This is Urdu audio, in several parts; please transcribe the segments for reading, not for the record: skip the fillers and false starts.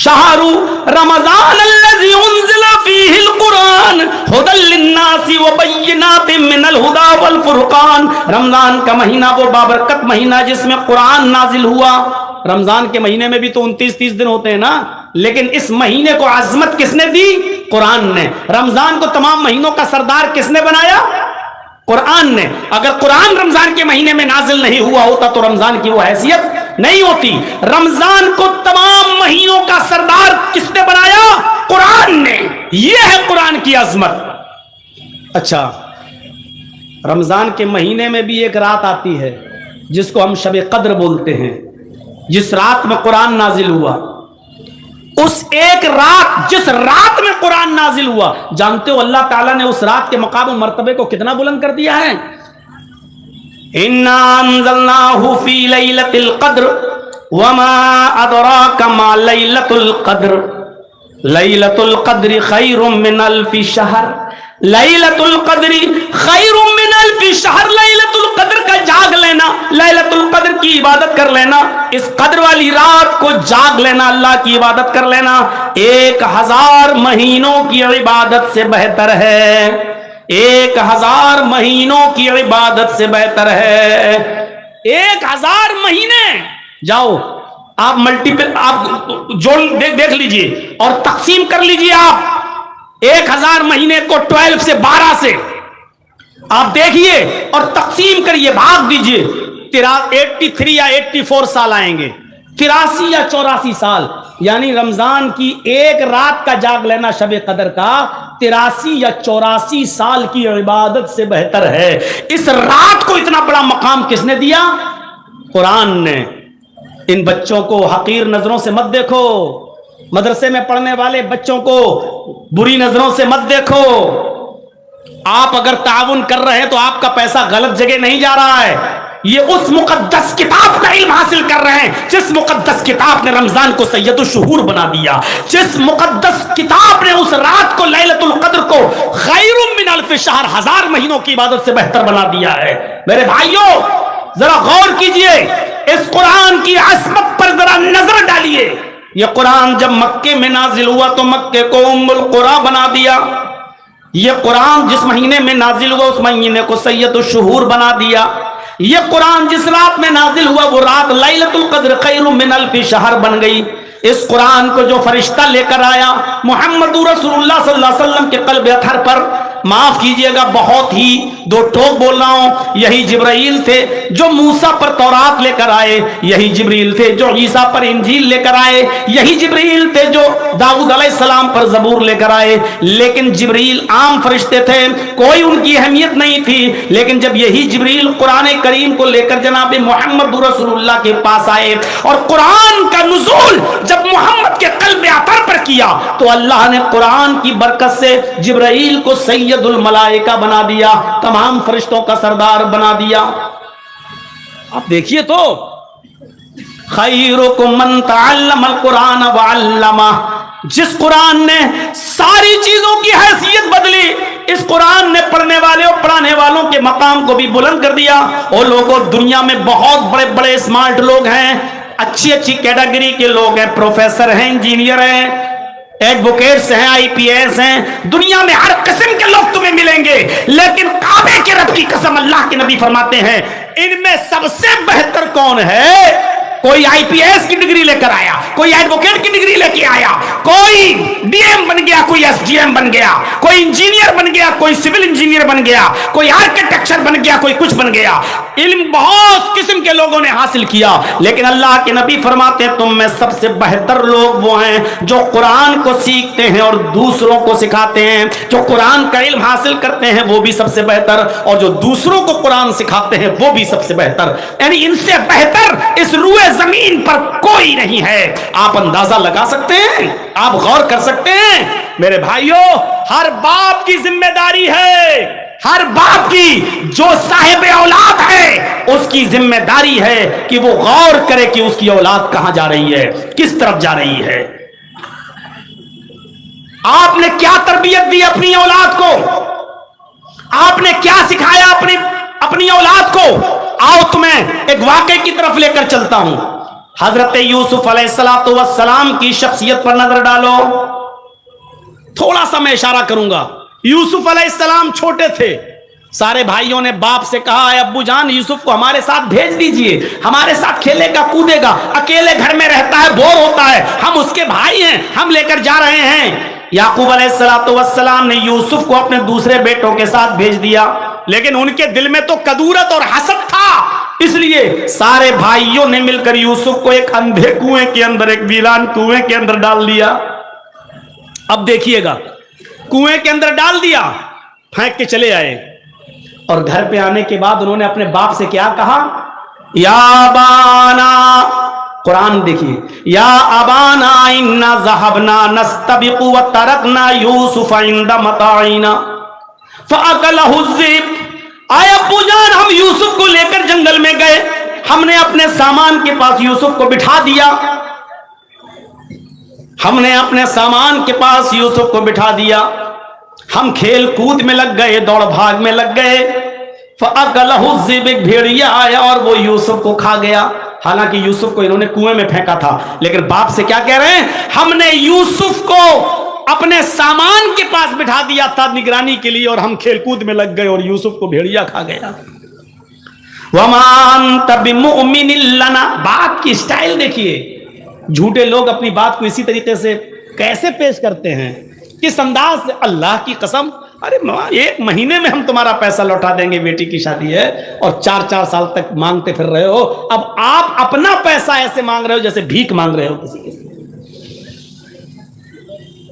شہر رمضان الذی انزل فیہ القرآن ھدی للناس وبینات من الھدی والفرقان. رمضان کا مہینہ وہ بابرکت مہینہ جس میں قرآن نازل ہوا. رمضان کے مہینے میں بھی تو 29-30 دن ہوتے ہیں نا, لیکن اس مہینے کو عظمت کس نے دی؟ قرآن نے. رمضان کو تمام مہینوں کا سردار کس نے بنایا؟ قرآن نے. اگر قرآن رمضان کے مہینے میں نازل نہیں ہوا ہوتا تو رمضان کی وہ حیثیت نہیں ہوتی. رمضان کو تمام مہینوں کا سردار کس نے بنایا؟ قرآن نے. یہ ہے قرآن کی عظمت. اچھا, رمضان کے مہینے میں بھی ایک رات آتی ہے جس کو ہم شب قدر بولتے ہیں, جس رات میں قرآن نازل ہوا. اس ایک رات, جس رات میں قرآن نازل ہوا, جانتے ہو اللہ تعالیٰ نے اس رات کے مقام و مرتبے کو کتنا بلند کر دیا ہے؟ اِنَّا أَنزَلْنَاهُ فِي لَيْلَةِ الْقَدْرِ وَمَا أَدْرَاكَ مَا لَيْلَةُ الْقَدْرِ لَيْلَةُ الْقَدْرِ خَيْرٌ مِّنْ أَلْفِ شَهْرٍ. لیلۃ القدر خیر من الف شہر. لیلۃ القدر کا جاگ لینا, لیلۃ القدر کی عبادت کر لینا, اس قدر والی رات کو جاگ لینا, اللہ کی عبادت کر لینا 1000 مہینوں کی عبادت سے بہتر ہے. 1000 مہینوں کی عبادت سے بہتر ہے. 1000 مہینے. جاؤ آپ ملٹیپل, آپ جوڑ دیکھ لیجئے اور تقسیم کر لیجئے. آپ 1000 مہینے کو 12 سے 12 سے آپ دیکھیے اور تقسیم کریے, بھاگ دیجئے. 83 یا 84 سال آئیں گے, 83 یا 84 سال. یعنی رمضان کی ایک رات کا جاگ لینا شب قدر کا 83 یا 84 سال کی عبادت سے بہتر ہے. اس رات کو اتنا بڑا مقام کس نے دیا؟ قرآن نے. ان بچوں کو حقیر نظروں سے مت دیکھو, مدرسے میں پڑھنے والے بچوں کو بری نظروں سے مت دیکھو. آپ اگر تعاون کر رہے ہیں تو آپ کا پیسہ غلط جگہ نہیں جا رہا ہے. یہ اس مقدس کتاب کا علم حاصل کر رہے ہیں جس مقدس کتاب نے رمضان کو سید الشہور بنا دیا, جس مقدس کتاب نے اس رات کو لیلۃ القدر کو خیر من الف شہر 1000 مہینوں کی عبادت سے بہتر بنا دیا ہے. میرے بھائیوں ذرا غور کیجئے, اس قرآن کی عظمت پر ذرا نظر ڈالیے. یہ قرآن جب مکے میں نازل ہوا تو مکے کو ام القری بنا دیا. یہ قرآن جس مہینے میں نازل ہوا اس مہینے کو سید الشہور بنا دیا. یہ قرآن جس رات میں نازل ہوا وہ رات لیلۃ القدر خیر من الف شہر بن گئی. اس قرآن کو جو فرشتہ لے کر آیا محمد رسول اللہ صلی اللہ علیہ وسلم کے قلب اطہر پر, معاف کیجئے گا بہت ہی دو ٹوک بول رہا ہوں, یہی جبرائیل تھے جو موسیٰ پر تورات لے کر آئے, یہی جبرائیل تھے جو عیسیٰ پر انجیل لے کر آئے, یہی جبرائیل تھے جو داؤد علیہ السلام پر زبور لے کر آئے. لیکن جبرائیل عام فرشتے تھے, کوئی ان کی اہمیت نہیں تھی. لیکن جب یہی جبرائیل قرآن کریم کو لے کر جناب محمد رسول اللہ کے پاس آئے اور قرآن کا نزول جب محمد کے قلب اطہر پر کیا تو اللہ نے قرآن کی برکت سے جبرائیل کو سید الملائکہ بنا دیا, تمام فرشتوں کا سردار بنا دیا. آپ دیکھیے تو خیرکم من تعلم القرآن وعلمہ, جس قرآن نے ساری چیزوں کی حیثیت بدلی, اس قرآن نے پڑھنے والے اور پڑھانے والوں کے مقام کو بھی بلند کر دیا. اور لوگوں دنیا میں بہت بڑے بڑے اسمارٹ لوگ ہیں, اچھی اچھی کیٹیگری کے لوگ ہیں, پروفیسر ہیں, انجینئر ہیں, ایڈوکیٹس ہیں, آئی پی ایس ہیں, دنیا میں ہر قسم کے لوگ تمہیں ملیں گے. لیکن کعبے کے رب کی قسم اللہ کے نبی فرماتے ہیں ان میں سب سے بہتر کون ہے؟ کوئی آئی پی ایس کی ڈگری لے کر آیا, کوئی ایڈوکیٹ کی ڈگری لے کے آیا, کوئی ڈی ایم بن گیا, کوئی ایس ڈی ایم بن گیا, کوئی انجینئر بن گیا, کوئی سول انجینئر بن گیا, کوئی آرکیٹیکچر بن گیا, کوئی کچھ بن گیا. علم بہت قسم کے لوگوں نے حاصل کیا. لیکن اللہ کے نبی فرماتے ہیں تم میں سب سے بہتر لوگ وہ ہیں جو قرآن کو سیکھتے ہیں اور دوسروں کو سکھاتے ہیں. جو قرآن کا علم حاصل کرتے ہیں وہ بھی سب سے بہتر, اور جو دوسروں کو قرآن سکھاتے ہیں وہ بھی سب سے بہتر. یعنی ان سے بہتر اس روئے زمین پر کوئی نہیں ہے. آپ اندازہ لگا سکتے ہیں, آپ غور کر سکتے ہیں. میرے بھائیوں ہر باپ کی ذمہ داری ہے, ہر باپ کی جو صاحب اولاد ہے اس کی ذمہ داری ہے کہ وہ غور کرے کہ اس کی اولاد کہاں جا رہی ہے, کس طرف جا رہی ہے. آپ نے کیا تربیت دی اپنی اولاد کو, آپ نے کیا سکھایا اپنی اولاد کو. آؤ تمہیں ایک واقعے کی طرف لے کر چلتا ہوں. حضرت یوسف علیہ السلام کی شخصیت پر نظر ڈالو. تھوڑا سا میں اشارہ کروں گا. یوسف علیہ السلام چھوٹے تھے. سارے بھائیوں نے باپ سے کہا اے ابو جان یوسف کو ہمارے ساتھ بھیج دیجئے, ہمارے ساتھ کھیلے گا کودے گا, اکیلے گھر میں رہتا ہے بور ہوتا ہے, ہم اس کے بھائی ہیں, ہم لے کر جا رہے ہیں. یعقوب علیہ السلام نے یوسف کو اپنے دوسرے بیٹوں کے ساتھ بھیج دیا, لیکن ان کے دل میں تو کدورت اور حسد تھا, اس لیے سارے بھائیوں نے مل کر یوسف کو ایک اندھے کنویں کے اندر, ایک ویران کنویں کے اندر ڈال دیا. اب دیکھیے گا, کنویں کے اندر ڈال دیا, پھینک کے چلے آئے, اور گھر پہ آنے کے بعد انہوں نے اپنے باپ سے کیا کہا, یا بانا, قرآن دیکھیے, یا ابانا انا ذهبنا نستبق وترکنا یوسف عند متاعنا فاکلہ الذئب. آئے ابو جان ہم یوسف کو لے کر جنگل میں گئے, ہم نے اپنے سامان کے پاس یوسف کو بٹھا دیا, ہم نے اپنے سامان کے پاس یوسف کو بٹھا دیا, ہم کھیل کود میں لگ گئے, دوڑ بھاگ میں لگ گئے. فَأَكَلَهُ الذِّئْبُ, ایک بھیڑیا آیا اور وہ یوسف کو کھا گیا. حالانکہ یوسف کو انہوں نے کنویں میں پھینکا تھا, لیکن باپ سے کیا کہہ رہے ہیں, ہم نے یوسف کو اپنے سامان کے پاس بٹھا دیا تھا نگرانی کے لیے, اور ہم کھیل کود میں لگ گئے اور یوسف کو بھیڑیا کھا گیا. وَمَا أَنْتَ بِمُؤْمِنٍ لَنَا, بات کی سٹائل دیکھیے. جھوٹے لوگ اپنی بات کو اسی طریقے سے کیسے پیش کرتے ہیں, کس انداز سے. اللہ کی قسم, ارے 1 مہینے میں ہم تمہارا پیسہ لوٹا دیں گے, بیٹی کی شادی ہے, اور 4 سال تک مانگتے پھر رہے ہو. اب آپ اپنا پیسہ ایسے مانگ رہے ہو جیسے بھیک مانگ رہے ہو کسی کے.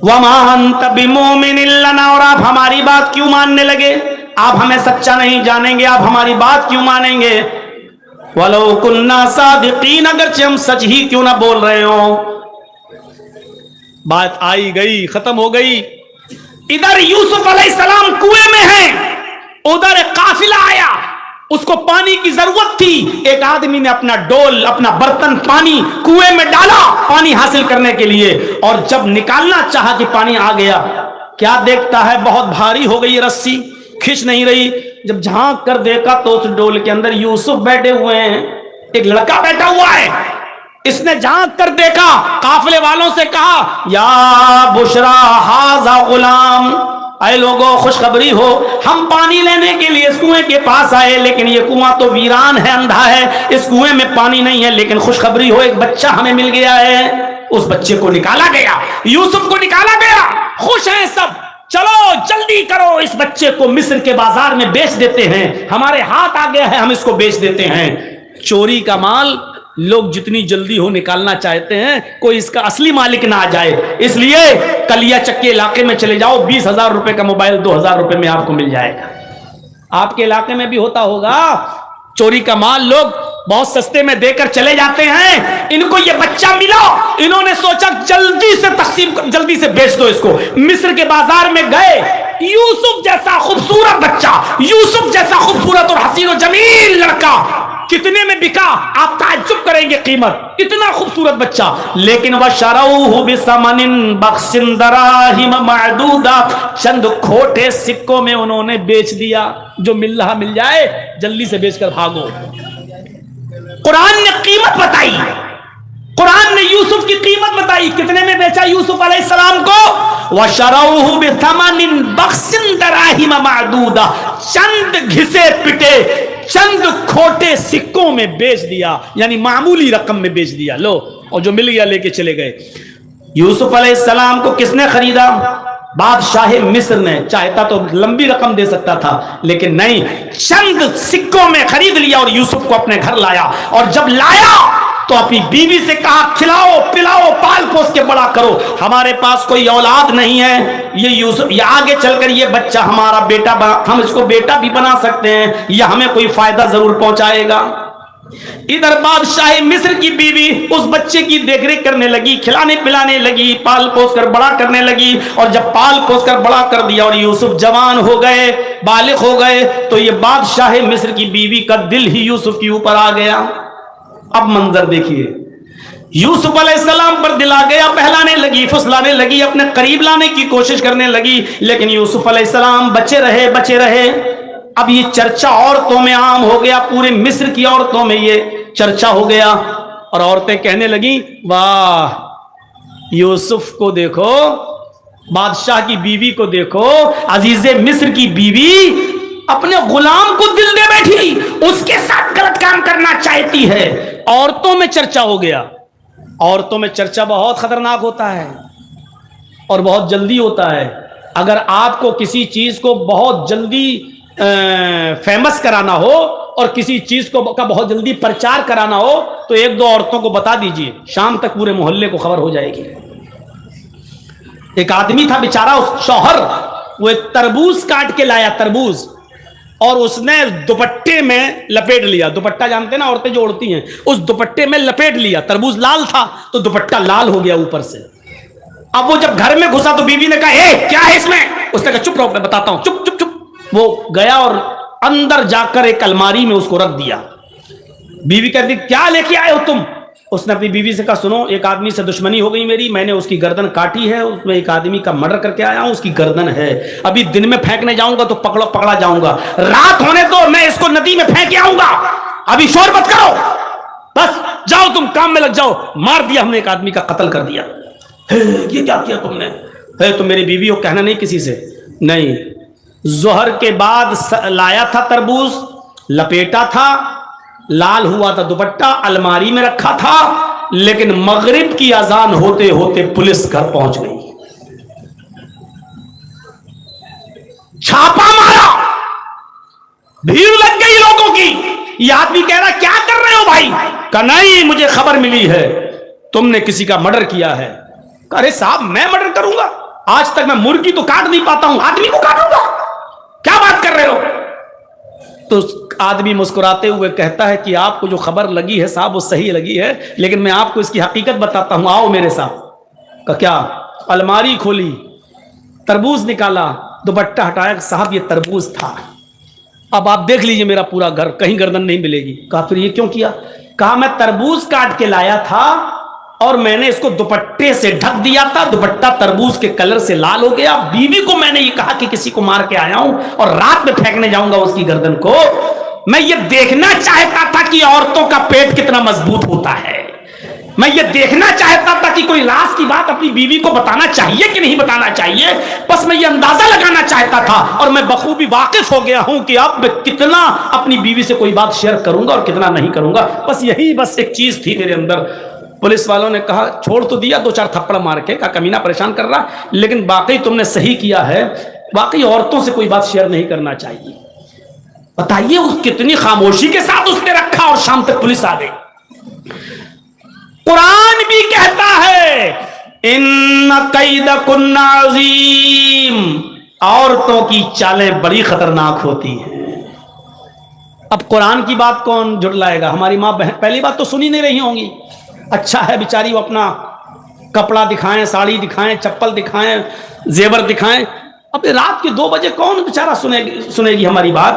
وَمَا أَنْتَ بِمُؤْمِنٍ لَنَا, اور آپ ہماری بات کیوں ماننے لگے, آپ ہمیں سچا نہیں جانیں گے, آپ ہماری بات کیوں مانیں گے. وَلَوْ كُنَّا صَادِقِينَ, اگرچہ ہم سچ ہی کیوں نہ بول رہے ہوں. بات آئی گئی, ختم ہو گئی. ادھر یوسف علیہ السلام کنویں میں ہیں, ادھر ایک قافلہ آیا, اس کو پانی کی ضرورت تھی. ایک آدمی نے اپنا ڈول, اپنا برتن پانی کنویں میں ڈالا پانی حاصل کرنے کے لیے, اور جب نکالنا چاہا کہ پانی آ گیا, کیا دیکھتا ہے بہت بھاری ہو گئی رسی, کھینچ نہیں رہی. جب جھانک کر دیکھا تو اس ڈول کے اندر یوسف بیٹھے ہوئے ہیں, ایک لڑکا بیٹھا ہوا ہے. اس نے جھانک کر دیکھا, قافلے والوں سے کہا یا بشرا ھذا غلام, اے لوگوں خوشخبری ہو, ہم پانی لینے کے لیے اس کنویں کے پاس آئے, لیکن یہ کنواں تو ویران ہے, اندھا ہے, اس کنویں میں پانی نہیں ہے, لیکن خوشخبری ہو, ایک بچہ ہمیں مل گیا ہے. اس بچے کو نکالا گیا, یوسف کو نکالا گیا. خوش ہیں سب, چلو جلدی کرو, اس بچے کو مصر کے بازار میں بیچ دیتے ہیں, ہمارے ہاتھ آ گیا ہے, ہم اس کو بیچ دیتے ہیں. چوری کا مال لوگ جتنی جلدی ہو نکالنا چاہتے ہیں, کوئی اس کا اصلی مالک نہ آ جائے. اس لیے کلیا چکی علاقے میں چلے جاؤ, 20,000 روپے کا موبائل 2,000 روپے میں آپ کو مل جائے گا. آپ کے علاقے میں بھی ہوتا ہوگا, چوری کا مال لوگ بہت سستے میں دے کر چلے جاتے ہیں. ان کو یہ بچہ ملا, انہوں نے سوچا جلدی سے تقسیم, جلدی سے بیچ دو اس کو. مصر کے بازار میں گئے, یوسف جیسا خوبصورت بچہ, یوسف جیسا خوبصورت اور حسین و جمیل لڑکا کتنے میں بکا, آپ تعجب کریں گے قیمت, اتنا خوبصورت بچہ. لیکن وَشَرَوْهُ بِثَمَنٍ بَخْسٍ دَرَاهِمَ مَعْدُودَةٍ, چند کھوٹے سکوں میں انہوں نے بیچ دیا. جو مل رہا مل جائے, جلدی سے بیچ کر بھاگو. قرآن نے قیمت بتائی, قرآن نے یوسف کی قیمت بتائی. کتنے میں بیچا یوسف علیہ السلام کو, وَشَرَوْهُ بِثَمَنٍ بَخْسٍ دَرَاهِمَ مَعْدُودَةٍ, چند گھسے پٹے, چند کھوٹے سکوں میں بیچ دیا, یعنی معمولی رقم میں بیچ دیا. لو, اور جو مل گیا لے کے چلے گئے. یوسف علیہ السلام کو کس نے خریدا, بادشاہ مصر نے. چاہتا تو لمبی رقم دے سکتا تھا, لیکن نہیں, چند سکوں میں خرید لیا اور یوسف کو اپنے گھر لایا. اور جب لایا تو اپنی بیوی سے کہا کھلاؤ پلاؤ پال پوس کے بڑا کرو, ہمارے پاس کوئی اولاد نہیں ہے, یہ یوسف, یہ آگے چل کر یہ بچہ ہمارا بیٹا, ہم اس کو بیٹا بھی بنا سکتے ہیں, یہ ہمیں کوئی فائدہ ضرور پہنچائے گا. ادھر بادشاہ مصر کی بیوی اس بچے کی دیکھ ریکھ کرنے لگی, کھلانے پلانے لگی, پال پوس کر بڑا کرنے لگی. اور جب پال پوس کر بڑا کر دیا اور یوسف جوان ہو گئے, بالغ ہو گئے, تو یہ بادشاہ مصر کی بیوی کا دل ہی یوسف کے اوپر آ گیا. اب منظر دیکھیے, یوسف علیہ السلام پر دل آ گیا, بہلانے لگی, پھسلانے لگی, اپنے قریب لانے کی کوشش کرنے لگی. لیکن یوسف علیہ السلام بچے رہے, بچے رہے. اب یہ چرچا عورتوں میں عام ہو گیا, پورے مصر کی عورتوں میں یہ چرچا ہو گیا. اور عورتیں کہنے لگیں واہ یوسف کو دیکھو, بادشاہ کی بیوی کو دیکھو, عزیز مصر کی بیوی اپنے غلام کو دل دے بیٹھی, اس کے ساتھ غلط کام کرنا چاہتی ہے. عورتوں میں چرچا ہو گیا. عورتوں میں چرچا بہت خطرناک ہوتا ہے اور بہت جلدی ہوتا ہے. اگر آپ کو کسی چیز کو بہت جلدی فیمس کرانا ہو اور کسی چیز کو کا بہت جلدی پرچار کرانا ہو تو ایک دو عورتوں کو بتا دیجئے, شام تک پورے محلے کو خبر ہو جائے گی. ایک آدمی تھا بیچارہ, اس شوہر وہ ایک تربوز کاٹ کے لایا, تربوز, اور اس نے دوپٹے میں لپیٹ لیا. دوپٹہ جانتے ہیں نا عورتیں جو اڑتی ہیں, اس دوپٹے میں لپیٹ لیا. تربوز لال تھا تو دوپٹہ لال ہو گیا اوپر سے. اب وہ جب گھر میں گھسا تو بیوی نے کہا اے کیا ہے اس میں؟ اس نے کہا چپ رہو میں بتاتا ہوں, چپ چپ چپ. وہ گیا اور اندر جا کر ایک الماری میں اس کو رکھ دیا. بیوی کہتی کیا لے کے آئے ہو تم؟ اس نے اپنی بیوی سے کہا سنو ایک آدمی سے دشمنی ہو گئی میری, میں نے اس کی گردن کاٹی ہے, اس میں ایک آدمی کا مرڈر کر کے آیا ہوں, اس کی گردن ہے, ابھی دن میں پھینکنے جاؤں گا تو پکڑا جاؤں گا, رات ہونے تو میں اس کو ندی میں پھینک کے آؤں گا, ابھی شور مت کرو, بس جاؤ تم کام میں لگ جاؤ. مار دیا ہم نے, ایک آدمی کا قتل کر دیا. یہ کیا کیا تم نے؟ تو میری بیوی کو کہنا نہیں کسی سے. نہیں, ظہر کے بعد لایا تھا تربوز, لپیٹا تھا, لال ہوا تھا دوپٹہ, الماری میں رکھا تھا, لیکن مغرب کی اذان ہوتے ہوتے پولیس گھر پہنچ گئی, چھاپا مارا, بھیڑ لگ گئی لوگوں کی. یہ آدمی کہہ رہا کیا کر رہے ہو بھائی؟ کہا نہیں مجھے خبر ملی ہے تم نے کسی کا مرڈر کیا ہے. ارے صاحب میں مرڈر کروں گا؟ آج تک میں مرغی تو کاٹ نہیں پاتا ہوں, آدمی کو کاٹوں گا, کیا بات کر رہے ہو؟ تو آدمی مسکراتے ہوئے کہتا ہے کہ آپ کو جو خبر لگی ہے صاحب وہ صحیح لگی ہے, لیکن میں آپ کو اس کی حقیقت بتاتا ہوں, آؤ میرے ساتھ. کہ کیا؟ الماری کھولی, تربوز نکالا, دوپٹہ ہٹایا, صاحب یہ تربوز تھا, اب آپ دیکھ لیجئے میرا پورا گھر, کہیں گردن نہیں ملے گی. کہا پھر یہ کیوں کیا؟ کہا میں تربوز کاٹ کے لایا تھا اور میں نے اس کو دوپٹے سے ڈھک دیا تھا, دوپٹہ تربوز کے کلر سے لال ہو گیا. بیوی کو میں نے یہ کہا کہ کسی کو مار کے آیا ہوں اور رات میں پھینکنے جاؤں گا اس کی گردن کو. میں یہ دیکھنا چاہتا تھا کہ عورتوں کا پیٹ کتنا مضبوط ہوتا ہے, میں یہ دیکھنا چاہتا تھا کہ کوئی راز کی بات اپنی بیوی کو بتانا چاہیے کہ نہیں بتانا چاہیے. بس میں یہ اندازہ لگانا چاہتا تھا اور میں بخوبی واقف ہو گیا ہوں کہ اب میں کتنا اپنی بیوی سے کوئی بات شیئر کروں گا اور کتنا نہیں کروں گا. بس یہی بس ایک چیز تھی میرے اندر. پولیس والوں نے کہا چھوڑ تو دیا, دو چار تھپڑ مار کے, کہا کمینہ پریشان کر رہا, لیکن واقعی تم نے صحیح کیا ہے, واقعی عورتوں سے کوئی بات شیئر نہیں کرنا چاہیے. بتائیے اس کتنی خاموشی کے ساتھ اس نے رکھا اور شام تک پولیس آ گئی. قرآن بھی کہتا ہے ان کیدکن عظیم, عورتوں کی چالیں بڑی خطرناک ہوتی ہیں. اب قرآن کی بات کون جھٹلائے گا؟ ہماری ماں بہن پہلی بات تو سنی نہیں رہی ہوں گی. اچھا ہے بیچاری وہ اپنا کپڑا دکھائیں, ساڑی دکھائیں, چپل دکھائیں, زیور دکھائیں. اب رات کے 2 بجے کون بیچارہ سنے گی ہماری بات؟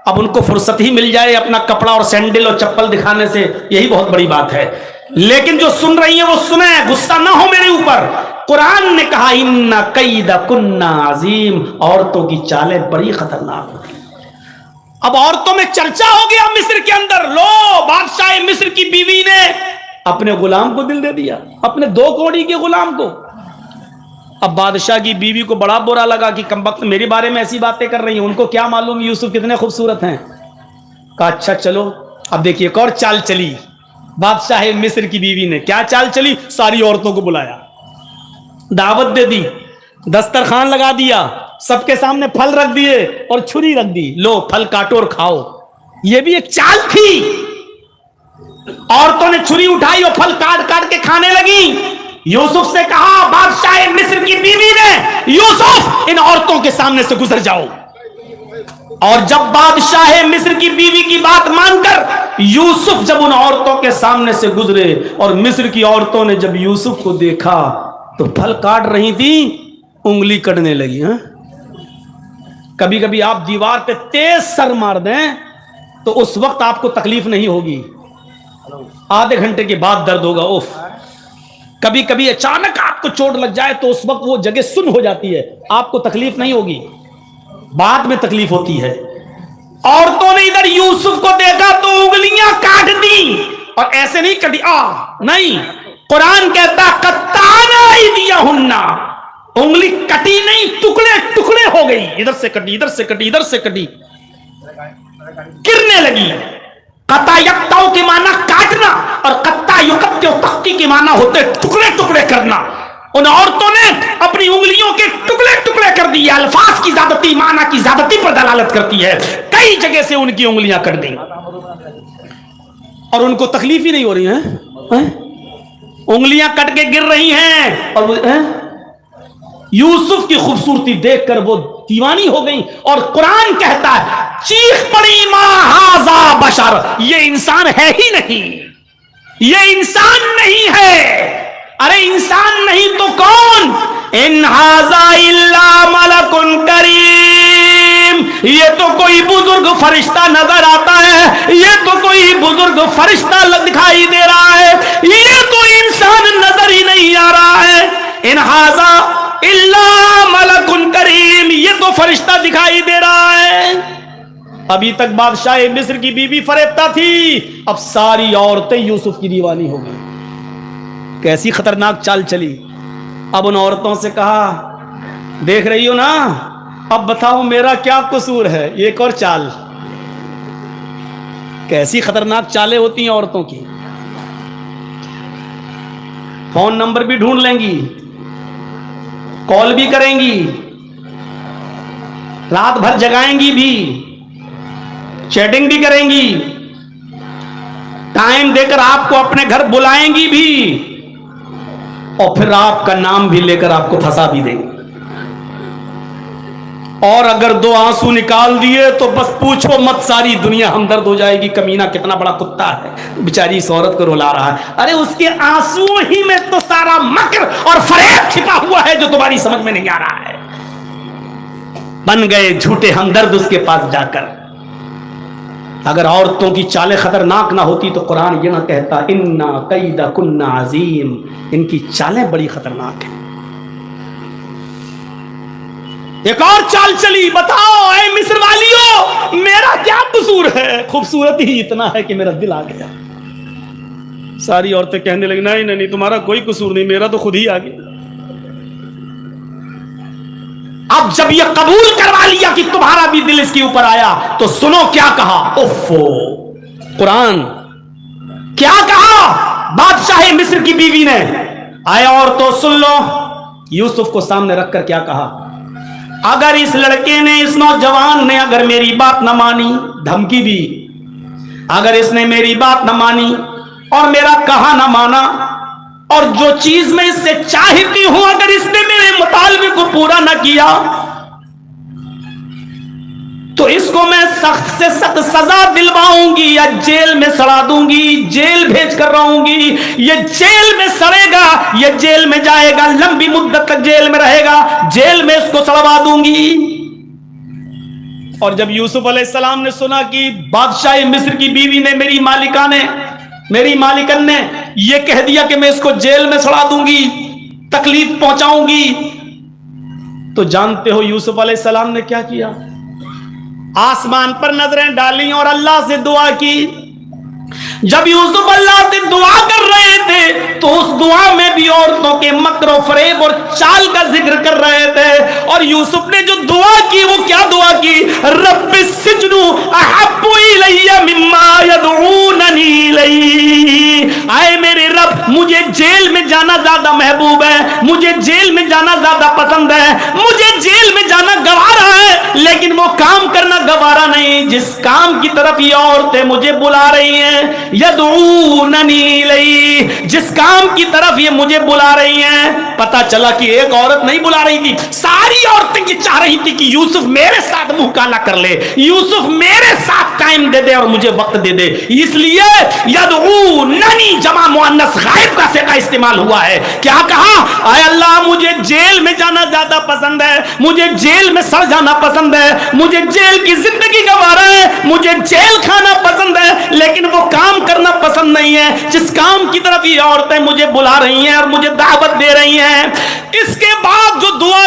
اب ان کو فرصت ہی مل جائے اپنا کپڑا اور سینڈل اور چپل دکھانے سے, یہی بہت بڑی بات ہے. لیکن جو سن رہی ہیں وہ سنیں, غصہ نہ ہو میرے اوپر. قرآن نے کہا ان کیدکن عظیم, عورتوں کی چالیں بڑی خطرناک ہوتی ہیں. اب عورتوں میں چرچا ہو گیا مصر کے اندر, لو بادشاہ مصر کی بیوی نے اپنے غلام کو دل دے دیا, اپنے 2 کوڑی کے غلام کو. اب بادشاہ کی بیوی کو بڑا برا لگا کہ کمبخت میرے بارے میں ایسی باتیں کر رہی ہیں, ان کو کیا معلوم یوسف کتنے خوبصورت ہیں. کہا اچھا چلو. اب دیکھیے ایک اور چال چلی بادشاہ مصر کی بیوی نے. کیا چال چلی؟ ساری عورتوں کو بلایا, دعوت دے دی, دسترخوان لگا دیا, سب کے سامنے پھل رکھ دیے اور چھری رکھ دی, لو پھل کاٹو اور کھاؤ. یہ بھی ایک چال تھی. عورتوں نے چھری اٹھائی اور پھل کاٹ کاٹ کے کھانے لگی. یوسف سے کہا بادشاہ مصر کی بیوی نے, یوسف ان عورتوں کے سامنے سے گزر جاؤ. اور جب بادشاہ مصر کی بیوی کی بات مان کر یوسف جب ان عورتوں کے سامنے سے گزرے اور مصر کی عورتوں نے جب یوسف کو دیکھا تو پھل کاٹ رہی تھی, انگلی کٹنے لگی. کبھی کبھی آپ دیوار پہ تیز سر مار دیں تو اس وقت آپ کو تکلیف نہیں ہوگی, آدھے گھنٹے کے بعد درد ہوگا. اوف. کبھی کبھی اچانک آپ کو چوٹ لگ جائے تو اس وقت وہ جگہ سن ہو جاتی ہے, آپ کو تکلیف نہیں ہوگی, بعد میں تکلیف ہوتی ہے. عورتوں نے ادھر یوسف کو دیکھا تو انگلیاں کاٹ دی, اور ایسے نہیں کٹی نہیں، قرآن کہتا قطعنا ایدیہن، انگلی کٹی نہیں، ٹکڑے ٹکڑے ہو گئی، ادھر سے کٹی ادھر سے کٹی ادھر سے کٹی، گرنے لگی۔ قطع یقطع کے معنی کاٹنا، اور قطع یقطع تختی کے معنی ہوتے ٹکڑے ٹکڑے کرنا۔ ان عورتوں نے اپنی انگلیوں کے ٹکڑے ٹکڑے کر دیے۔ الفاظ کی زیادتی معنی کی زیادتی پر دلالت کرتی ہے، کئی جگہ سے ان کی انگلیاں کٹ دیں اور ان کو تکلیف ہی نہیں ہو رہی ہے، انگلیاں کٹ کے گر رہی ہیں، اور یوسف کی خوبصورتی دیکھ کر وہ دیوانی ہو گئی۔ اور قرآن کہتا ہے چیخ پڑی ما ھذا بشر، یہ انسان ہے ہی نہیں، یہ انسان نہیں ہے۔ ارے انسان نہیں تو کون؟ ان ھذا الا ملک کریم، یہ تو کوئی بزرگ فرشتہ نظر آتا ہے، یہ تو کوئی بزرگ فرشتہ دکھائی دے رہا ہے، یہ تو انسان نظر ہی نہیں آ رہا ہے۔ ان ھذا الا ملک کریم، یہ تو فرشتہ دکھائی دے رہا ہے۔ ابھی تک بادشاہ مصر کی بیوی فریبتہ تھی، اب ساری عورتیں یوسف کی دیوانی ہو گئی۔ کیسی خطرناک چال چلی۔ اب ان عورتوں سے کہا دیکھ رہی ہو نا، اب بتاؤ میرا کیا قصور ہے۔ ایک اور چال، کیسی خطرناک چالیں ہوتی ہیں عورتوں کی۔ فون نمبر بھی ڈھونڈ لیں گی، کال بھی کریں گی، رات بھر جگائیں گی بھی، چیٹنگ بھی کریں گی، ٹائم دے کر آپ کو اپنے گھر بلائیں گی بھی، اور پھر آپ کا نام بھی لے کر آپ کو پھنسا بھی دیں گے۔ اور اگر دو آنسو نکال دیے تو بس پوچھو مت، ساری دنیا ہمدرد ہو جائے گی، کمینہ کتنا بڑا کتا ہے، بیچاری اس عورت کو رلا رہا ہے۔ ارے اس کے آنسو ہی میں تو سارا مکر اور فریب چھپا ہوا ہے جو تمہاری سمجھ میں نہیں آ رہا ہے۔ بن گئے جھوٹے ہمدرد اس کے پاس جا کر۔ اگر عورتوں کی چالیں خطرناک نہ ہوتی تو قرآن یہ نہ کہتا اِنَّا کَیْدَکُنَّ عَظِیمٌ، ان کی چالیں بڑی خطرناک ہیں۔ ایک اور چال چلی، بتاؤ اے مصر والیو میرا کیا قصور ہے؟ خوبصورت ہی اتنا ہے کہ میرا دل آ گیا۔ ساری عورتیں کہنے لگی نہیں نہیں تمہارا کوئی قصور نہیں، میرا تو خود ہی آ گیا۔ اب جب یہ قبول کروا لیا کہ تمہارا بھی دل اس کے اوپر آیا تو سنو کیا کہا۔ اوفو، قرآن کیا کہا بادشاہ مصر کی بیوی نے؟ آئے اور تو سن لو، یوسف کو سامنے رکھ کر کیا کہا۔ اگر اس لڑکے نے، اس نوجوان نے اگر میری بات نہ مانی، دھمکی دی، اگر اس نے میری بات نہ مانی اور میرا کہا نہ مانا، اور جو چیز میں اس سے چاہتی ہوں اگر اس نے میرے مطالبے کو پورا نہ کیا تو اس کو میں سخت سے سخت سزا دلواؤں گی یا جیل میں سڑا دوں گی، جیل بھیج کر رہوں گی، یہ جیل میں سڑے گا، یہ جیل میں جائے گا، لمبی مدت تک جیل میں رہے گا، جیل میں اس کو سڑوا دوں گی۔ اور جب یوسف علیہ السلام نے سنا کہ بادشاہ مصر کی بیوی نے، میری مالکن نے یہ کہہ دیا کہ میں اس کو جیل میں سڑا دوں گی، تکلیف پہنچاؤں گی، تو جانتے ہو یوسف علیہ السلام نے کیا کیا؟ آسمان پر نظریں ڈالی اور اللہ سے دعا کی۔ جب یوسف اللہ سے دعا کر رہے تھے تو اس دعا میں بھی عورتوں کے مکر و فریب اور چال کا ذکر کر رہے تھے، اور یوسف نے جو دعا کی وہ کیا دعا کی؟ رب السجن احب الی مما یدعوننی الیہ، اے میرے رب مجھے جیل میں جانا زیادہ محبوب ہے، مجھے جیل میں جانا زیادہ پسند ہے، مجھے جیل میں جانا گوارا ہے، لیکن وہ کام کرنا گوارا نہیں جس کام کی طرف یہ عورتیں مجھے بلا رہی ہیں، یدعوننی الیہ، جس کام کی طرف یہ مجھے بلا رہی ہیں۔ پتا چلا کہ ایک عورت نہیں بلا رہی تھی، ساری عورتیں یہ چاہ رہی تھی کہ یوسف میرے ساتھ منہ کالا کر لے، یوسف میرے ساتھ ٹائم دے دے اور مجھے وقت دے دے، اس لیے یدعوننی جمع مؤنث غائب کا صیغہ استعمال ہوا ہے۔ کیا کہا؟ اے اللہ مجھے جیل میں جانا زیادہ پسند ہے، مجھے جیل میں سڑ جانا پسند ہے، مجھے جیل کی زندگی گوارا ہے، مجھے جیل کھانا پسند ہے، لیکن وہ کام کرنا پسند نہیں ہے جس کام کی طرف یہ عورتیں مجھے بلا رہی ہیں اور مجھے دعوت دے رہی ہیں۔ اس کے بعد جو دعا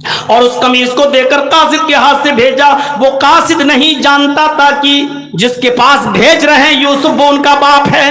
اور اس قمیص کو دے کر قاصد کے ہاتھ سے بھیجا. وہ قاصد نہیں جانتا تھا کہ جس کے پاس بھیج رہے ہیں یوسف وہ ان کا باپ ہے.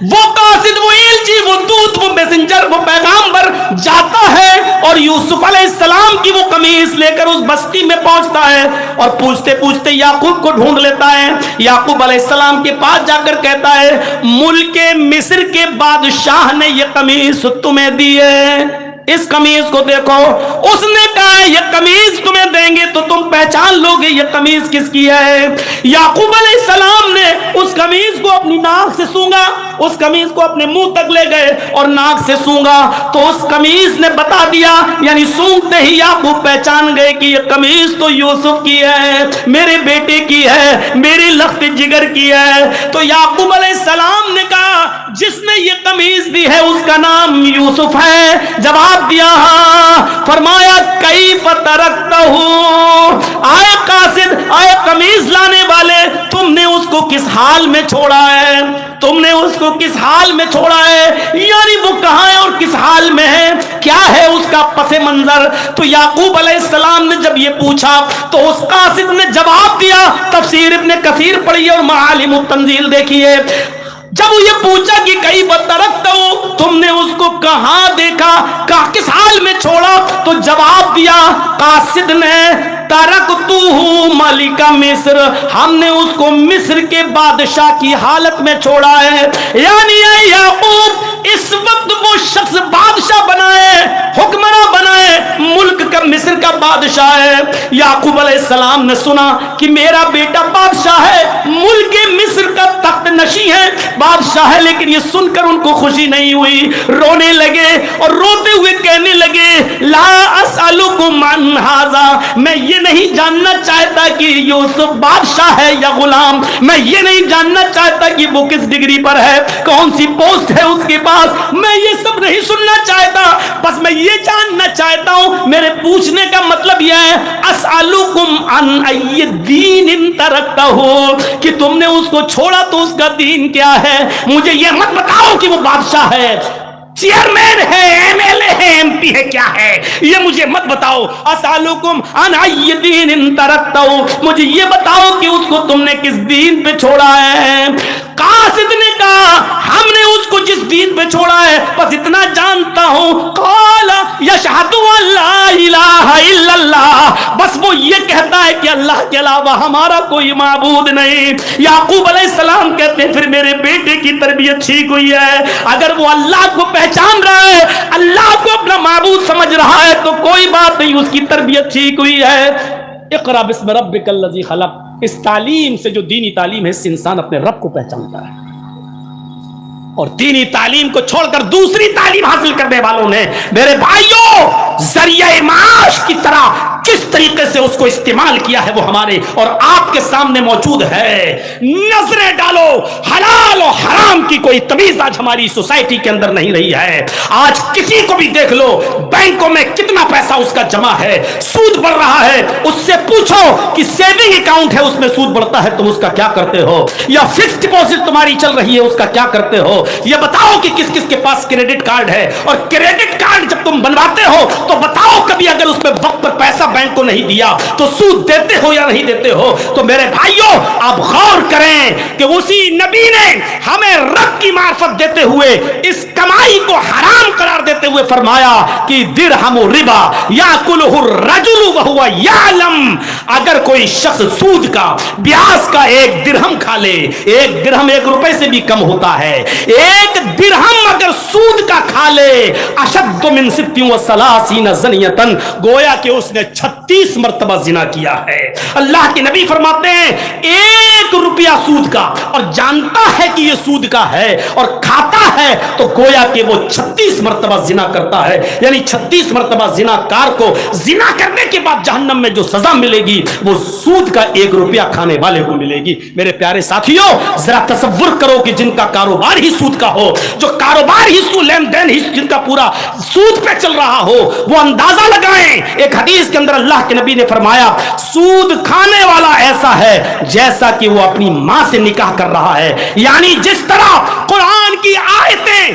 وہ قاصد، وہ ایلچی، وہ دودت، وہ میسنجر، وہ پیغامبر جاتا ہے اور یوسف علیہ السلام کی وہ قمیص لے کر اس بستی میں پہنچتا ہے اور پوچھتے پوچھتے یعقوب کو ڈھونڈ لیتا ہے. یعقوب علیہ السلام کے پاس جا کر کہتا ہے ملک مصر کے بادشاہ نے یہ قمیص تمہیں دی ہے، اس قمیض کو دیکھو. اس نے کہا یہ قمیض تمہیں دیں گے تو تم پہچان لو گے یہ قمیض کس کی ہے. یعقوب علیہ السلام نے اس قمیض کو اپنی ناک سے سونگا، اس قمیض کو اپنے منہ تک لے گئے اور ناک سے سونگا تو اس قمیض نے بتا دیا، یعنی سونگتے ہی یعقوب پہچان گئے کہ یہ قمیض تو یوسف کی ہے، میرے بیٹے کی ہے، میری لخت جگر کی ہے. تو یعقوب علیہ السلام نے کہا جس نے یہ قمیض دی ہے اس کا نام یوسف ہے. جواب دیا ہاں. فرمایا کیف ترکتہ، آئے قاصد، آئے قمیض لانے والے، تم نے اس کو کس حال میں چھوڑا ہے، تم نے اس کو کس حال میں چھوڑا ہے، یعنی وہ کہاں ہے اور کس حال میں ہے، کیا ہے اس کا پس منظر. تو یعقوب علیہ السلام نے جب یہ پوچھا تو اس قاصد نے جواب دیا. تفسیر ابن کثیر پڑھیے اور معالم التنزیل دیکھیے. جب یہ پوچھا کہ کئی ترکتہ، تم نے اس کو کہاں دیکھا، کس حال میں چھوڑا، تو جواب دیا قاصد نے ترکتہ ملک مصر، ہم نے اس کو مصر کے بادشاہ کی حالت میں چھوڑا ہے. یعنی اے یعقوب اس وقت وہ شخص بادشاہ بنائے، حکمراں بنائے، ملک کا مصر کا بادشاہ ہے. یعقوب علیہ السلام نے سنا کہ میرا بیٹا بادشاہ ہے، ملک مصر کا تخت نشین ہے، بادشاہ ہے. لیکن یہ سن کر ان کو خوشی نہیں ہوئی، رونے لگے اور روتے ہوئے کہنے لگے لا اسألکم عن ھذا، میں یہ نہیں جاننا چاہتا کہ یوسف بادشاہ ہے یا غلام، میں یہ نہیں جاننا چاہتا کہ وہ کس ڈگری پر ہے، کون سی پوسٹ ہے اس کے پاس، میں یہ سب نہیں سننا چاہتا. بس میں یہ جاننا چاہتا ہوں، میرے پوچھنے کا مطلب یہ ہے اسألکم عن ای دین ترکتہ، کہ تم نے اس کو چھوڑا تو اس کا دین کیا ہے. مجھے یہ مت بتاؤ کہ وہ بادشاہ ہے، چیئرمین ہے، ایم ایل اے ہے، ایم پی ہے، کیا ہے، یہ مجھے مت بتاؤ. اسالکم عن ای دین ترکتہ، مجھے یہ بتاؤ کہ اس کو تم نے کس دین پہ چھوڑا ہے. قاصد نے کہا ہم نے اس کو جس دین پہ چھوڑا ہے بس اتنا جانتا ہوں، قال یشہد ان لا الہ الا اللہ، بس وہ یہ کہتا ہے کہ اللہ کے علاوہ ہمارا کوئی معبود نہیں. یعقوب علیہ السلام کہتے ہیں پھر میرے بیٹے کی تربیت ٹھیک ہوئی ہے. اگر وہ اللہ کو پہچان رہا ہے، اللہ کو اپنا معبود سمجھ رہا ہے تو کوئی بات نہیں، اس کی تربیت ٹھیک ہوئی ہے. اقرأ بسم ربک الذی خلق، اس تعلیم سے جو دینی تعلیم ہے اس سے انسان اپنے رب کو پہچانتا ہے. اور دینی تعلیم کو چھوڑ کر دوسری تعلیم حاصل کرنے والوں نے میرے بھائیوں ذریعہ معاش کی طرح کس طریقے سے اس کو استعمال کیا ہے وہ ہمارے اور آپ کے سامنے موجود ہے. نظریں ڈالو، حلال و حرام کی کوئی تمیز آج ہماری سوسائٹی کے اندر نہیں رہی ہے. آج کسی کو بھی دیکھ لو بینکوں میں کتنا پیسہ اس کا جمع ہے، سود بڑھ رہا ہے، اس سے پوچھو کہ سیونگ اکاؤنٹ ہے اس میں سود بڑھتا ہے تم اس کا کیا کرتے ہو، یا فکس ڈپوزٹ تمہاری چل رہی ہے اس کا کیا کرتے ہو. یہ بتاؤ کہ کس کس کے پاس کریڈٹ کارڈ ہے، اور کریڈٹ کارڈ جب تم بنواتے ہو تو بتاؤ کبھی اگر اس میں وقت پر پیسہ بینک کو نہیں دیا تو سود دیتے ہو یا نہیں دیتے ہو. تو میرے بھائیوں آپ غور کریں کہ اسی نبی نے ہمیں رب کی معرفت دیتے ہوئے اس کمائی کو حرام قرار دیتے ہوئے فرمایا کہ درہم ربا یاکلہ الرجل وہو یعلم، اگر کوئی شخص سود کا بیاج کا 1 درہم کھا لے، 1 درہم 1 روپے سے بھی کم ہوتا ہے، 1 درہم اگر سود کا کھا لے اشد من 36 زنیۃ، گویا کہ اس نے 36 مرتبہ زنا کیا ہے. اللہ کے نبی فرماتے ہیں 1 روپیہ سود کا اور جانتا ہے کہ یہ سود کا ہے اور کھاتا ہے تو گویا کہ وہ 36 مرتبہ زنا کرتا ہے. یعنی 36 مرتبہ زنا کار کو زنا کرنے کے بعد جہنم میں جو سزا ملے گی وہ سود کا 1 روپیہ کھانے والے کو ملے گی. میرے پیارے ساتھیوں ذرا تصور کرو کہ جن کا کاروبار ہی سود کا ہو، جو کاروبار ہی لین دین ہی جن کا پورا سود پہ چل رہا ہو، وہ اندازہ لگائیں. ایک حدیث کے اندر اللہ کے نبی نے فرمایا سود کھانے والا ایسا ہے جیسا کہ وہ اپنی ماں سے نکاح کر رہا ہے. یعنی جس طرح قرآن کی آیتیں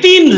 3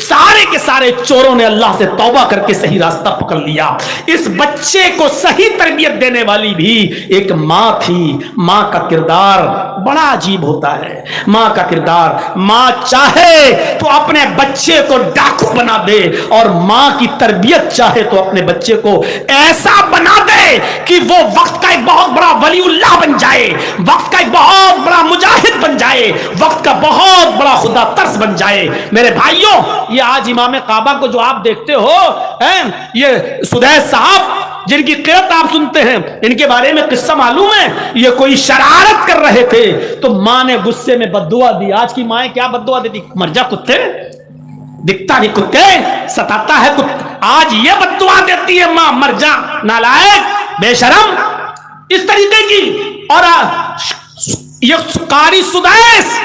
سارے کے سارے چوروں نے اللہ سے توبہ کر کے صحیح راستہ پکڑ لیا. اس بچے کو صحیح تربیت دینے والی بھی ایک ماں تھی. ماں کا کردار بڑا عجیب ہوتا ہے. ماں کا کردار, ماں چاہے تو اپنے بچے کو ڈاکو بنا دے, اور ماں کی تربیت چاہے تو اپنے بچے کو ایسا بنا دے کہ وہ وقت کا ایک بہت بڑا ولی اللہ بن جائے, وقت کا ایک بہت بڑا مجاہد بن جائے, وقت کا بہت بڑا خدا ترس بن جائے. میرے بھائیوں, یہ آج امام کعبہ کو جو آپ دیکھتے ہو, یہ سدیس صاحب جن کی قرت آپ سنتے ہیں, ان کے بارے میں قصہ معلوم ہے. یہ کوئی شرارت کر رہے تھے تو ماں نے غصے میں بددعا دی. آج کی مائیں کیا بددعا دیتی؟ مر جا کتے, دکھتا نہیں کتے, ستاتا ہے کتے. آج یہ بددعا دیتی ہے ماں, مر جا نالائق بے شرم, اس طریقے کی. اور یہ قاری سدیس,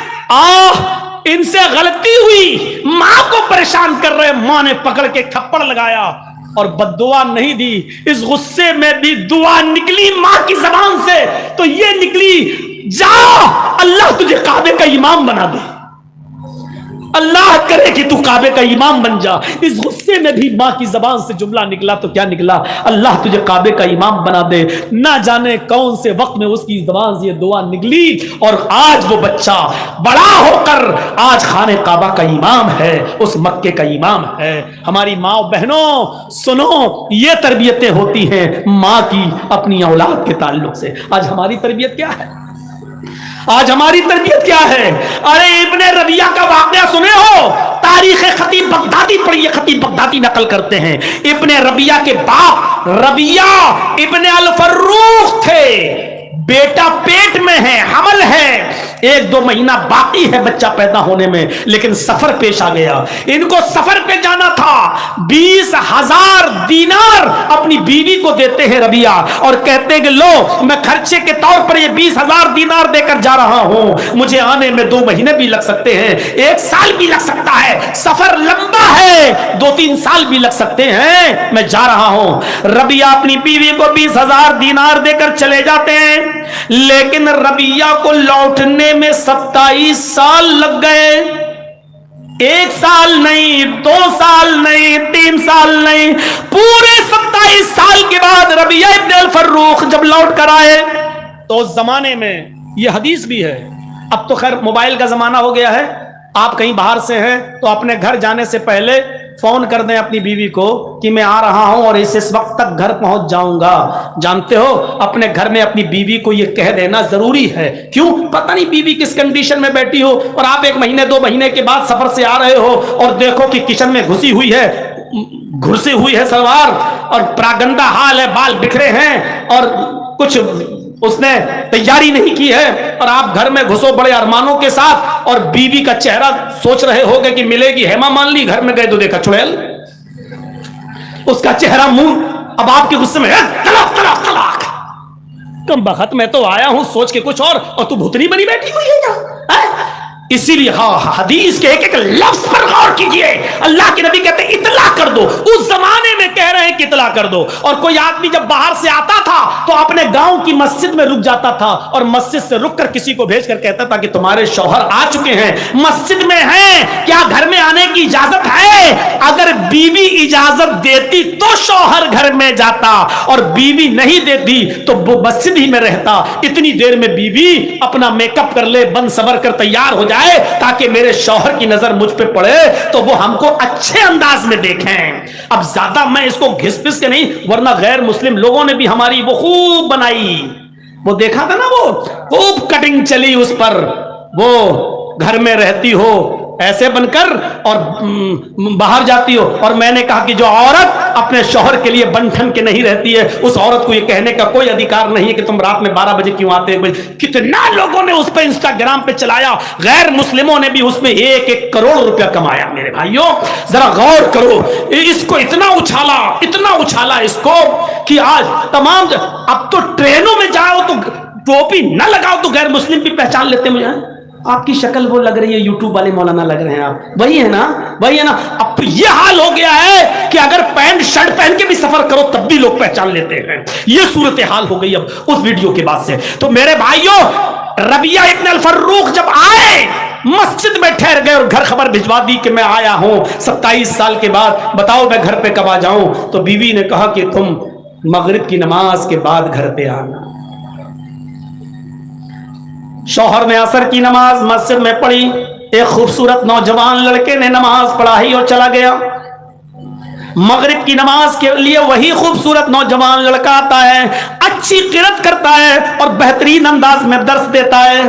ان سے غلطی ہوئی, ماں کو پریشان کر رہے, ماں نے پکڑ کے تھپڑ لگایا اور بددعا نہیں دی. اس غصے میں بھی دعا نکلی ماں کی زبان سے, تو یہ نکلی, جا اللہ تجھے کعبے کا امام بنا دے, اللہ کرے کہ تو کعبے کا امام بن جا. اس غصے میں بھی ماں کی زبان سے جملہ نکلا تو کیا نکلا؟ اللہ تجھے کعبے کا امام بنا دے. نہ جانے کون سے وقت میں اس کی زبان سے یہ دعا نکلی, اور آج وہ بچہ بڑا ہو کر آج خانہ کعبہ کا امام ہے, اس مکے کا امام ہے. ہماری ماں بہنوں سنو, یہ تربیتیں ہوتی ہیں ماں کی اپنی اولاد کے تعلق سے. آج ہماری تربیت کیا ہے؟ آج ہماری تربیت کیا ہے؟ ارے ابن ربیعہ کا واقعہ سنے ہو؟ تاریخ خطیب بغدادی پڑھیے, خطیب بغدادی نقل کرتے ہیں ابن ربیعہ کے باپ ربیعہ ابن الفروخ تھے. بیٹا پیٹ میں ہے, حمل ہے, 1-2 مہینہ باقی ہے بچہ پیدا ہونے میں, لیکن سفر پیش آ گیا. ان کو سفر پہ جانا تھا. 20,000 دینار اپنی بیوی کو دیتے ہیں ربیعہ, اور کہتے ہیں کہ لو میں خرچے کے طور پر یہ 20,000 دینار دے کر جا رہا ہوں, مجھے آنے میں 2 مہینے بھی لگ سکتے ہیں, 1 سال بھی لگ سکتا ہے, سفر لمبا ہے, 2-3 سال بھی لگ سکتے ہیں, میں جا رہا ہوں. ربیعہ اپنی بیوی کو 20,000 دینار دے کر چلے جاتے ہیں, لیکن ربیعہ کو لوٹنے میں 27 سال لگ گئے. 1 سال نہیں, 2 سال نہیں, 3 سال نہیں, پورے 27 سال کے بعد ربیعہ ابن الفروخ جب لوٹ کر آئے تو اس زمانے میں یہ حدیث بھی ہے. اب تو خیر موبائل کا زمانہ ہو گیا ہے, آپ کہیں باہر سے ہیں تو اپنے گھر جانے سے پہلے فون کر دیں اپنی بیوی کو کہ میں آ رہا ہوں اور اس وقت تک گھر پہنچ جاؤں گا. جانتے ہو اپنے گھر میں اپنی بیوی کو یہ کہہ دینا ضروری ہے. کیوں؟ پتہ نہیں بیوی کس کنڈیشن میں بیٹھی ہو, اور آپ 1 مہینے 2 مہینے کے بعد سفر سے آ رہے ہو اور دیکھو کہ کچن میں گھسی ہوئی ہے سلوار, اور پراگندہ حال ہے, بال بکھرے ہیں, اور کچھ اس نے تیاری نہیں کی ہے, اور آپ گھر میں گھسو بڑے ارمانوں کے ساتھ, اور بیوی کا چہرہ سوچ رہے ہوگے کہ ملے گی ہیما مالنی, گھر میں گئے تو دیکھا چڑیل, اس کا چہرہ منہ. اب آپ کے غصے میں طلاق طلاق طلاق, کم بخت میں تو آیا ہوں سوچ کے کچھ اور تو بھوتنی بنی بیٹھی ہوئی ہے کیا؟ اسی لیے حدیث کے ایک لفظ پر غور کیجئے. اللہ کے نبی کہتے ہیں اطلاع کر دو. اس زمانے میں کہہ رہے ہیں کہ اطلاع کر دو. اور کوئی آدمی جب باہر سے آتا تھا تو اپنے گاؤں کی مسجد میں رک جاتا تھا, اور مسجد سے رک کر کسی کو بھیج کر کہتا تھا کہ تمہارے شوہر آ چکے ہیں, مسجد میں ہیں, کیا گھر میں آنے کی اجازت ہے؟ اگر بیوی اجازت دیتی تو شوہر گھر میں جاتا, اور بیوی نہیں دیتی تو وہ مسجد ہی میں رہتا. اتنی دیر میں بیوی اپنا میک اپ کر لے, بن سور کر تیار ہو جائے, تاکہ میرے شوہر کی نظر مجھ پہ پڑے تو وہ ہم کو اچھے انداز میں دیکھیں. اب زیادہ میں اس کو گھس پس کے نہیں, ورنہ غیر مسلم لوگوں نے بھی ہماری وہ خوب بنائی, وہ دیکھا تھا نا, وہ خوب کٹنگ چلی اس پر. وہ گھر میں رہتی ہو ایسے بن کر اور باہر جاتی ہو, اور میں نے کہا کہ جو عورت اپنے شوہر کے لیے بن ٹھن کے نہیں رہتی ہے, اس عورت کو یہ کہنے کا کوئی ادھیکار نہیں ہے کہ تم رات میں 12 بجے کیوں آتے ہیں. کتنا لوگوں نے اس پہ انسٹاگرام پہ چلایا, غیر مسلموں نے بھی اس میں 1-1 کروڑ روپیہ کمایا. میرے بھائیوں ذرا غور کرو, اس کو اتنا اچھالا اس کو کہ آج تمام, اب تو ٹرینوں میں جاؤ تو ٹوپی نہ لگاؤ تو غیر مسلم بھی پہچان لیتے مجھے. آپ کی شکل وہ لگ رہی ہے یوٹیوب والے مولانا لگ رہے ہیں آپ, وہی ہے نا. اب تو یہ حال ہو گیا ہے کہ اگر پینٹ شرٹ پہن کے بھی سفر کرو تب بھی لوگ پہچان لیتے ہیں. یہ صورتحال ہو گئی اب اس ویڈیو کے بعد سے. تو میرے بھائیوں, ربیعہ ابن الفروخ جب آئے مسجد میں ٹھہر گئے اور گھر خبر بھجوا دی کہ میں آیا ہوں 27 سال کے بعد، بتاؤ میں گھر پہ کب آ جاؤں؟ تو بیوی نے کہا کہ تم مغرب کی نماز کے بعد گھر پہ آنا۔ شوہر نے عصر کی نماز مسجد میں پڑھی، ایک خوبصورت نوجوان لڑکے نے نماز پڑھائی اور چلا گیا۔ مغرب کی نماز کے لیے وہی خوبصورت نوجوان لڑکا آتا ہے، اچھی قرات کرتا ہے اور بہترین انداز میں درس دیتا ہے،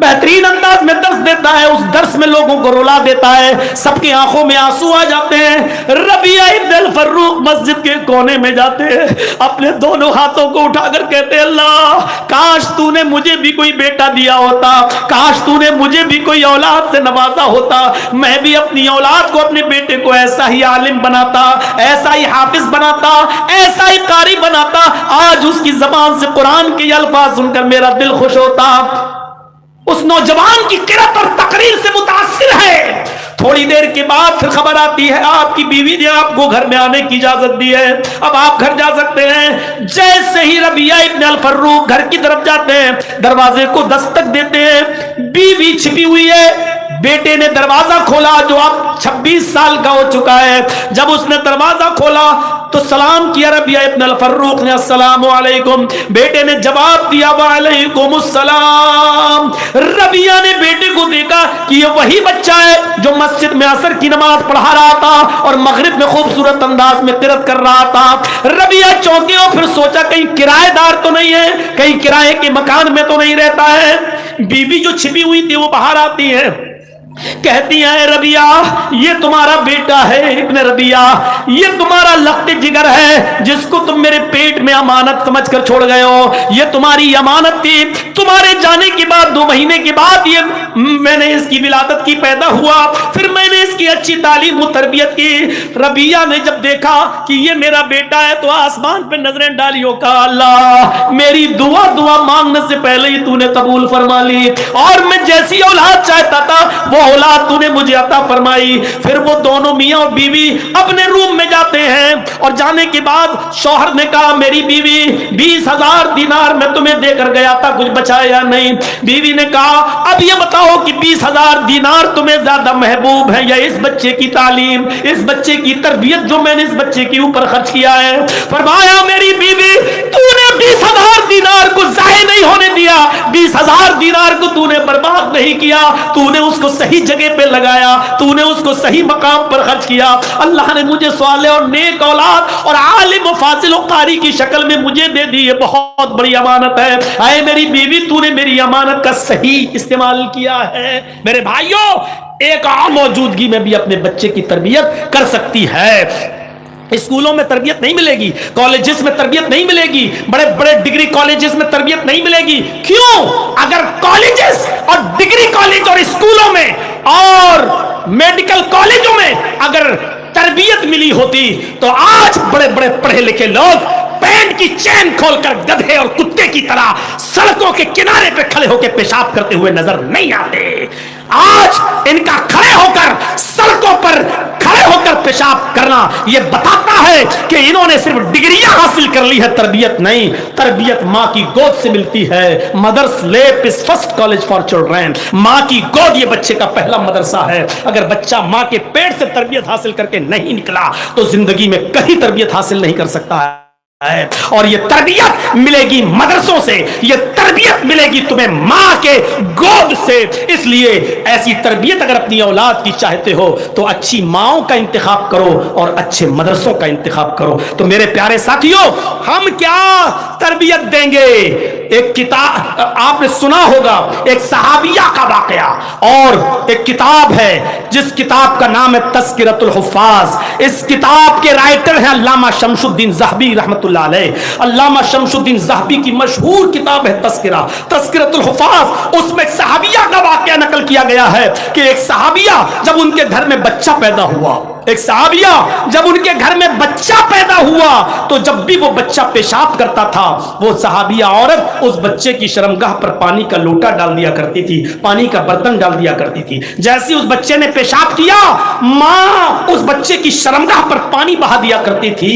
بہترین انداز میں درس دیتا ہے، اس درس میں لوگوں کو رلا دیتا ہے، سب کی آنکھوں میں آنسو آ جاتے ہیں۔ ربیعہ ابن الفروخ مسجد کے کونے میں جاتے ہیں، اپنے دونوں ہاتھوں کو اٹھا کر کہتے ہیں اللہ کاش تو نے مجھے بھی کوئی بیٹا دیا ہوتا، کاش تو نے مجھے بھی کوئی اولاد سے نوازا ہوتا، میں بھی اپنی اولاد کو، اپنے بیٹے کو ایسا ہی عالم بناتا، ایسا ہی حافظ بناتا، ایسا ہی قاری بناتا، آج اس کی زبان سے قرآن کے الفاظ سن کر میرا دل خوش ہوتا۔ اس نوجوان کی قرات اور تقریر سے متاثر ہے۔ تھوڑی دیر کے بعد پھر خبر آتی ہے آپ کی بیوی نے آپ کو گھر میں آنے کی اجازت دی ہے، اب آپ گھر جا سکتے ہیں۔ جیسے ہی ربیعہ ابن الفروخ گھر کی طرف جاتے ہیں، دروازے کو دستک دیتے ہیں، بیوی چھپی ہوئی ہے۔ بیٹے نے دروازہ کھولا جو اب 26 سال کا ہو چکا ہے، جب اس نے دروازہ کھولا تو سلام کیا ربیعہ ابن الفروخ نے، السلام علیکم۔ بیٹے نے جواب دیا وعلیکم السلام۔ ربیعہ نے بیٹے کو دیکھا کہ یہ وہی بچہ ہے جو مسجد میں عصر کی نماز پڑھا رہا تھا اور مغرب میں خوبصورت انداز میں قرات کر رہا تھا۔ ربیعہ چونکے اور پھر سوچا کہیں کرایہ دار تو نہیں ہے، کہیں کرائے کے مکان میں تو نہیں رہتا ہے۔ بیوی جو چھپی ہوئی تھی وہ باہر آتی ہے، کہتی ہیں ربیعہ یہ تمہارا بیٹا ہے ابن ربیعہ، یہ تمہارا لخت جگر ہے جس کو تم میرے پیٹ میں امانت سمجھ کر چھوڑ گئے ہو، یہ تمہاری امانت تھی، تمہارے جانے کے بعد 2 مہینے کے بعد یہ میں نے اس کی ولادت کی، پیدا ہوا، پھر میں نے اس کی اچھی تعلیم و تربیت کی۔ ربیعہ نے جب دیکھا کہ یہ میرا بیٹا ہے تو آسمان پہ نظریں ڈالی اور کہا اللہ میری دعا مانگنے سے پہلے ہی تو نے قبول فرما لی، اور میں جیسی اولاد چاہتا تھا وہ اولاد تو نے مجھے عطا فرمائی۔ پھر وہ دونوں میاں اور بیوی اپنے روم میں جاتے ہیں، اور جانے کے بعد شوہر نے کہا میری بیوی 20,000 دینار میں تمہیں دے کر گیا تھا، کچھ بچایا یا نہیں؟ بیوی نے کہا اب یہ بتاؤ کہ 20,000 دینار تمہیں زیادہ محبوب ہے یا اس بچے کی تعلیم، اس بچے کی تربیت جو میں نے اس بچے کے اوپر خرچ کیا ہے؟ فرمایا میری بیوی تو نے 20,000 دینار کو ضائع نہیں ہونے دیا، 20,000 دینار کو تو نے برباد نہیں کیا، تو نے اس کو صحیح جگہ پہ لگایا، تو نے اس کو صحیح مقام پر خرچ کیا۔ اللہ نے مجھے صالح اور نیک اولاد اور عالم و فاضل و قاری کی شکل میں مجھے دے دی، یہ بہت بڑی امانت ہے۔ اے میری بیوی تو نے میری امانت کا صحیح استعمال کیا ہے۔ میرے بھائیوں ایک عام موجودگی میں بھی اپنے بچے کی تربیت کر سکتی ہے۔ اسکولوں میں تربیت نہیں ملے گی، کالجز میں تربیت نہیں ملے گی، بڑے بڑے ڈگری کالجز میں تربیت نہیں ملے گی۔ کیوں؟ اگر کالجز اور ڈگری کالج اور اسکولوں میں اور میڈیکل کالجوں میں اگر تربیت ملی ہوتی تو آج بڑے بڑے پڑھے لکھے لوگ پینٹ کی چین کھول کر گدھے اور کتے کی طرح سڑکوں کے کنارے پہ کھڑے ہو کے پیشاب کرتے ہوئے نظر نہیں آتے۔ آج ان کا کھڑے ہو کر سڑکوں پر کھڑے ہو کر پیشاب کرنا یہ بتاتا ہے کہ انہوں نے صرف ڈگریاں حاصل کر لی ہے، تربیت نہیں۔ تربیت ماں کی گود سے ملتی ہے۔ مدرس لیپ از فرسٹ کالج فار چلڈرن، ماں کی گود یہ بچے کا پہلا مدرسہ ہے۔ اگر بچہ ماں کے پیٹ سے تربیت حاصل کر کے نہیں نکلا تو زندگی میں کہیں تربیت حاصل نہیں کر سکتا ہے۔ اور یہ تربیت ملے گی مدرسوں سے، یہ تربیت ملے گی تمہیں ماں کے گود سے۔ اس لیے ایسی تربیت اگر اپنی اولاد کی چاہتے ہو تو اچھی ماؤں کا انتخاب کرو اور اچھے مدرسوں کا انتخاب کرو۔ تو میرے پیارے ساتھیوں ہم کیا تربیت دیں گے؟ ایک کتاب آپ نے سنا ہوگا، ایک صحابیہ کا واقعہ، اور ایک کتاب ہے جس کتاب کا نام ہے تذکرۃ الحفاظ۔ اس کتاب کے رائٹر ہیں علامہ شمس الدین ذہبی رحمۃ اللہ علیہ۔ علامہ شمس الدین ذہبی کی مشہور کتاب ہے تذکرۃ الحفاظ۔ اس میں ایک صحابیہ کا واقعہ نقل کیا گیا ہے کہ ایک صحابیہ جب ان کے گھر میں بچہ پیدا ہوا، ایک صحابیہ جب ان کے گھر میں بچہ پیدا ہوا تو جب بھی وہ بچہ پیشاب کرتا تھا وہ صحابیہ عورت اس بچے کی شرمگاہ پر پانی کا لوٹا ڈال دیا کرتی تھی، پانی کا برتن ڈال دیا کرتی تھی۔ جیسے اس بچے نے پیشاب کیا ماں اس بچے کی شرمگاہ پر پانی بہا دیا کرتی تھی۔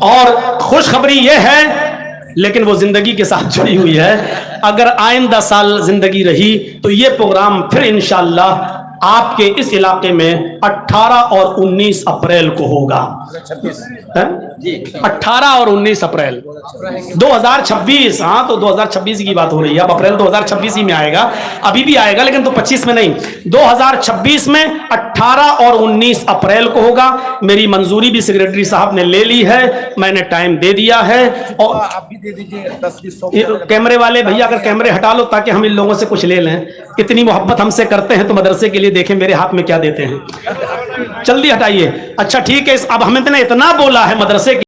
اور خوشخبری یہ ہے، لیکن وہ زندگی کے ساتھ جڑی ہوئی ہے، اگر آئندہ سال زندگی رہی تو یہ پروگرام پھر انشاءاللہ آپ کے اس علاقے میں 18 اور 19 اپریل کو ہوگا۔ 18 اور 19 اپریل 2026، ہاں تو 2026 کی بات ہو رہی ہے، اب اپریل 2026 ہی میں آئے گا، ابھی بھی آئے گا لیکن تو 25 میں نہیں، 2026 میں 18 اور 19 اپریل کو ہوگا۔ میری منظوری بھی سیکریٹری صاحب نے لے لی ہے، میں نے ٹائم دے دیا ہے، اور آپ بھی دے دیجئے کیمرے والے بھیا اگر کیمرے ہٹا لو تاکہ ہم ان لوگوں سے کچھ لے لیں، اتنی محبت ہم سے کرتے ہیں تو مدرسے کے لیے دیکھیں میرے ہاتھ میں کیا دیتے ہیں، جلدی ہٹائیے۔ اچھا ٹھیک ہے، اب ہم نے اتنا بولا ہے مدرسے کی